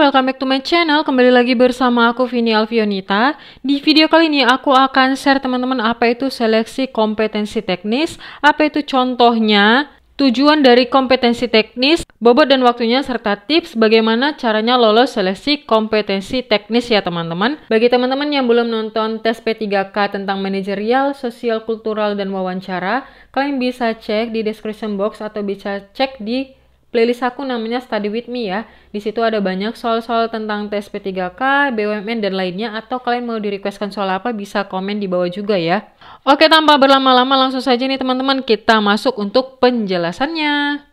welcome back to my channel. Kembali lagi bersama aku Vini Alfionita. Di video kali ini aku akan share teman-teman apa itu seleksi kompetensi teknis, apa itu contohnya, tujuan dari kompetensi teknis, bobot dan waktunya, serta tips bagaimana caranya lolos seleksi kompetensi teknis ya teman-teman. Bagi teman-teman yang belum nonton tes P3K tentang manajerial, sosial, kultural, dan wawancara, kalian bisa cek di description box atau bisa cek di playlist aku namanya Study With Me ya. Di situ ada banyak soal-soal tentang tes P3K, BUMN, dan lainnya. Atau kalian mau di-requestkan soal apa bisa komen di bawah juga ya. Oke, tanpa berlama-lama langsung saja nih teman-teman kita masuk untuk penjelasannya.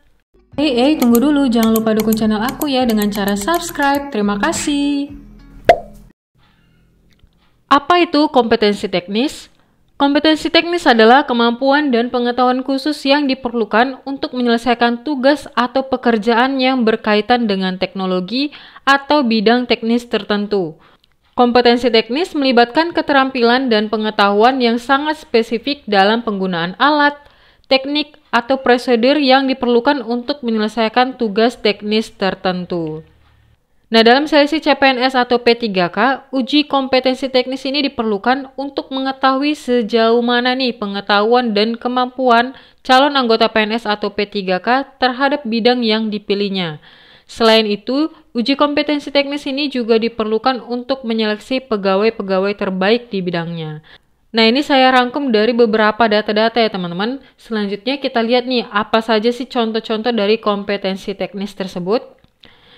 Tunggu dulu, jangan lupa dukung channel aku ya dengan cara subscribe. Terima kasih. Apa itu kompetensi teknis? Kompetensi teknis adalah kemampuan dan pengetahuan khusus yang diperlukan untuk menyelesaikan tugas atau pekerjaan yang berkaitan dengan teknologi atau bidang teknis tertentu. Kompetensi teknis melibatkan keterampilan dan pengetahuan yang sangat spesifik dalam penggunaan alat, teknik, atau prosedur yang diperlukan untuk menyelesaikan tugas teknis tertentu. Nah, dalam seleksi CPNS atau P3K, uji kompetensi teknis ini diperlukan untuk mengetahui sejauh mana nih pengetahuan dan kemampuan calon anggota PNS atau P3K terhadap bidang yang dipilihnya. Selain itu, uji kompetensi teknis ini juga diperlukan untuk menyeleksi pegawai-pegawai terbaik di bidangnya. Nah, ini saya rangkum dari beberapa data-data ya teman-teman. Selanjutnya kita lihat nih apa saja sih contoh-contoh dari kompetensi teknis tersebut.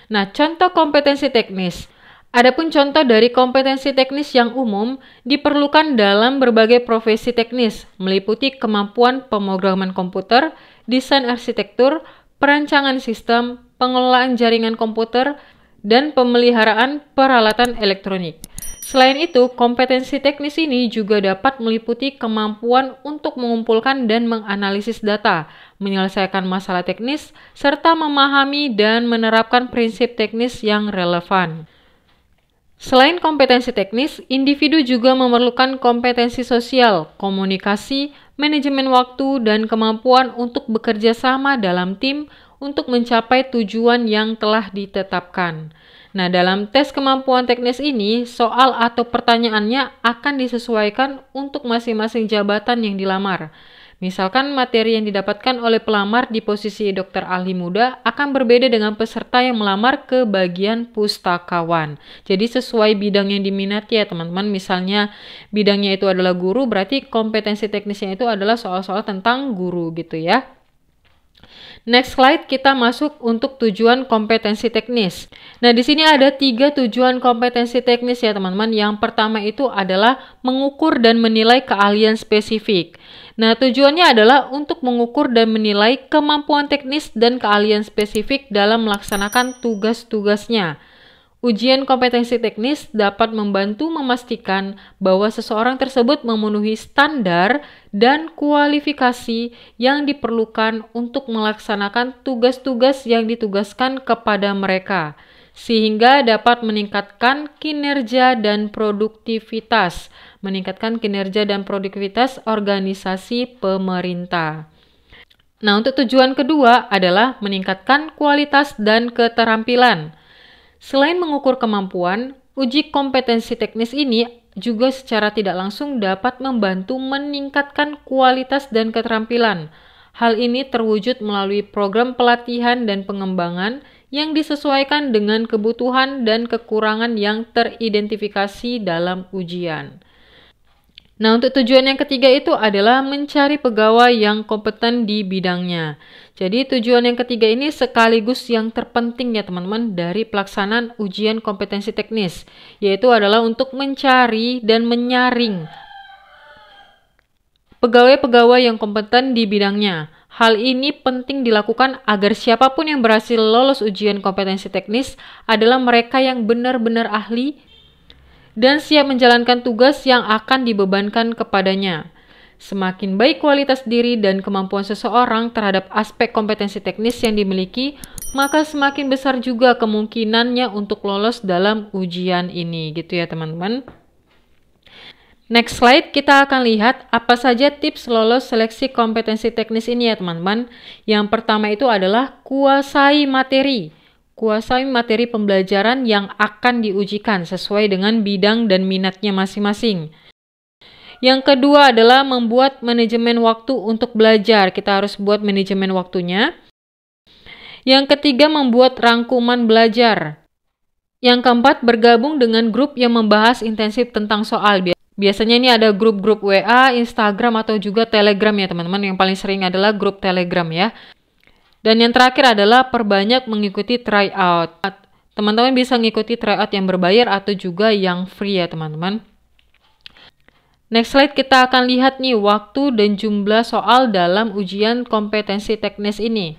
Nah, contoh kompetensi teknis. Adapun contoh dari kompetensi teknis yang umum diperlukan dalam berbagai profesi teknis, meliputi kemampuan pemrograman komputer, desain arsitektur, perancangan sistem, pengelolaan jaringan komputer, dan pemeliharaan peralatan elektronik. Selain itu, kompetensi teknis ini juga dapat meliputi kemampuan untuk mengumpulkan dan menganalisis data, menyelesaikan masalah teknis, serta memahami dan menerapkan prinsip teknis yang relevan. Selain kompetensi teknis, individu juga memerlukan kompetensi sosial, komunikasi, manajemen waktu, dan kemampuan untuk bekerja sama dalam tim untuk mencapai tujuan yang telah ditetapkan. Nah, dalam tes kemampuan teknis ini, soal atau pertanyaannya akan disesuaikan untuk masing-masing jabatan yang dilamar. Misalkan materi yang didapatkan oleh pelamar di posisi dokter ahli muda akan berbeda dengan peserta yang melamar ke bagian pustakawan. Jadi sesuai bidang yang diminati ya teman-teman. Misalnya bidangnya itu adalah guru, berarti kompetensi teknisnya itu adalah soal-soal tentang guru gitu ya. Next slide, kita masuk untuk tujuan kompetensi teknis. Nah, di sini ada 3 tujuan kompetensi teknis ya teman-teman. Yang pertama itu adalah mengukur dan menilai keahlian spesifik. Nah, tujuannya adalah untuk mengukur dan menilai kemampuan teknis dan keahlian spesifik dalam melaksanakan tugas-tugasnya. Ujian kompetensi teknis dapat membantu memastikan bahwa seseorang tersebut memenuhi standar dan kualifikasi yang diperlukan untuk melaksanakan tugas-tugas yang ditugaskan kepada mereka, sehingga dapat meningkatkan kinerja dan produktivitas organisasi pemerintah. Nah, untuk tujuan kedua adalah meningkatkan kualitas dan keterampilan. Selain mengukur kemampuan, uji kompetensi teknis ini juga secara tidak langsung dapat membantu meningkatkan kualitas dan keterampilan. Hal ini terwujud melalui program pelatihan dan pengembangan yang disesuaikan dengan kebutuhan dan kekurangan yang teridentifikasi dalam ujian. Nah, untuk tujuan yang ketiga itu adalah mencari pegawai yang kompeten di bidangnya. Jadi tujuan yang ketiga ini sekaligus yang terpenting ya teman-teman dari pelaksanaan ujian kompetensi teknis, yaitu adalah untuk mencari dan menyaring pegawai-pegawai yang kompeten di bidangnya. Hal ini penting dilakukan agar siapapun yang berhasil lolos ujian kompetensi teknis adalah mereka yang benar-benar ahli dan siap menjalankan tugas yang akan dibebankan kepadanya. Semakin baik kualitas diri dan kemampuan seseorang terhadap aspek kompetensi teknis yang dimiliki, maka semakin besar juga kemungkinannya untuk lolos dalam ujian ini, gitu ya teman-teman. Next slide, kita akan lihat apa saja tips lolos seleksi kompetensi teknis ini ya teman-teman. Yang pertama itu adalah kuasai materi. Kuasai materi pembelajaran yang akan diujikan sesuai dengan bidang dan minatnya masing-masing. Yang kedua adalah membuat manajemen waktu untuk belajar. Kita harus buat manajemen waktunya. Yang ketiga, membuat rangkuman belajar. Yang keempat, bergabung dengan grup yang membahas intensif tentang soal. Biasanya ini ada grup-grup WA, Instagram, atau juga Telegram ya teman-teman. Yang paling sering adalah grup Telegram ya. Dan yang terakhir adalah perbanyak mengikuti tryout. Teman-teman bisa mengikuti tryout yang berbayar atau juga yang free ya teman-teman. Next slide kita akan lihat nih waktu dan jumlah soal dalam ujian kompetensi teknis ini.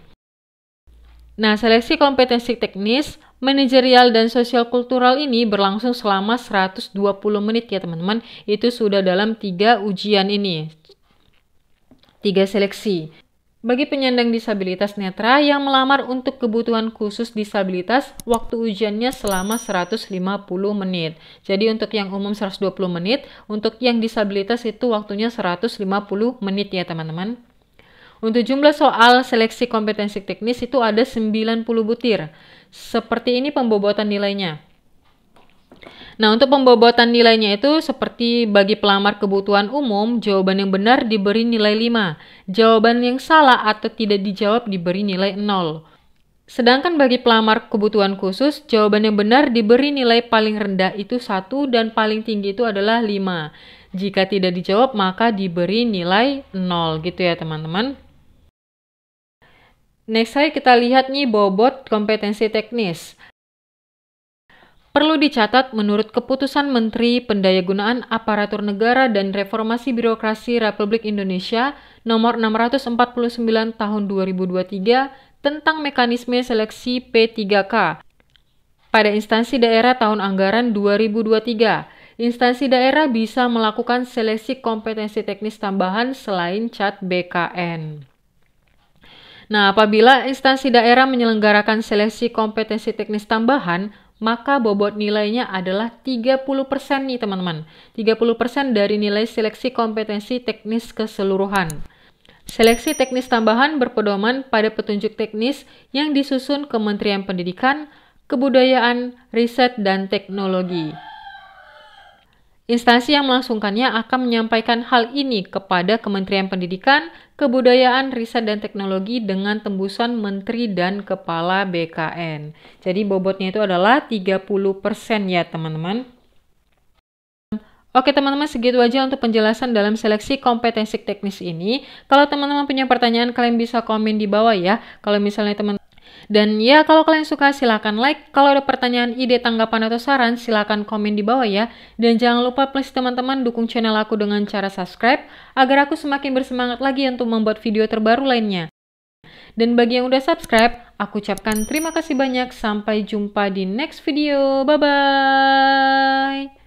Nah, seleksi kompetensi teknis, manajerial dan sosial kultural ini berlangsung selama 120 menit ya teman-teman. Itu sudah dalam 3 ujian ini. 3 seleksi. Bagi penyandang disabilitas netra yang melamar untuk kebutuhan khusus disabilitas, waktu ujiannya selama 150 menit. Jadi untuk yang umum 120 menit, untuk yang disabilitas itu waktunya 150 menit ya teman-teman. Untuk jumlah soal seleksi kompetensi teknis itu ada 90 butir. Seperti ini pembobotan nilainya. Nah, untuk pembobotan nilainya itu seperti bagi pelamar kebutuhan umum, jawaban yang benar diberi nilai 5. Jawaban yang salah atau tidak dijawab diberi nilai 0. Sedangkan bagi pelamar kebutuhan khusus, jawaban yang benar diberi nilai paling rendah itu 1 dan paling tinggi itu adalah 5. Jika tidak dijawab, maka diberi nilai 0 gitu ya teman-teman. Next slide kita lihat nih bobot kompetensi teknis. Perlu dicatat, menurut Keputusan Menteri Pendayagunaan Aparatur Negara dan Reformasi Birokrasi Republik Indonesia Nomor 649 Tahun 2023 tentang mekanisme seleksi P3K pada instansi daerah tahun anggaran 2023, instansi daerah bisa melakukan seleksi kompetensi teknis tambahan selain CAT BKN. Nah, apabila instansi daerah menyelenggarakan seleksi kompetensi teknis tambahan, maka bobot nilainya adalah 30% nih teman-teman. 30% dari nilai seleksi kompetensi teknis keseluruhan. Seleksi teknis tambahan berpedoman pada petunjuk teknis yang disusun Kementerian Pendidikan, Kebudayaan, Riset, dan Teknologi. Instansi yang melangsungkannya akan menyampaikan hal ini kepada Kementerian Pendidikan, Kebudayaan, Riset, dan Teknologi dengan tembusan Menteri dan Kepala BKN. Jadi bobotnya itu adalah 30% ya teman-teman. Oke teman-teman, segitu aja untuk penjelasan dalam seleksi kompetensi teknis ini. Kalau teman-teman punya pertanyaan, kalian bisa komen di bawah ya. Kalau misalnya teman Dan ya, kalau kalian suka silahkan like. Kalau ada pertanyaan, ide, tanggapan, atau saran, silahkan komen di bawah ya. Dan jangan lupa please teman-teman dukung channel aku dengan cara subscribe, agar aku semakin bersemangat lagi untuk membuat video terbaru lainnya. Dan bagi yang udah subscribe, aku ucapkan terima kasih banyak. Sampai jumpa di next video. Bye-bye.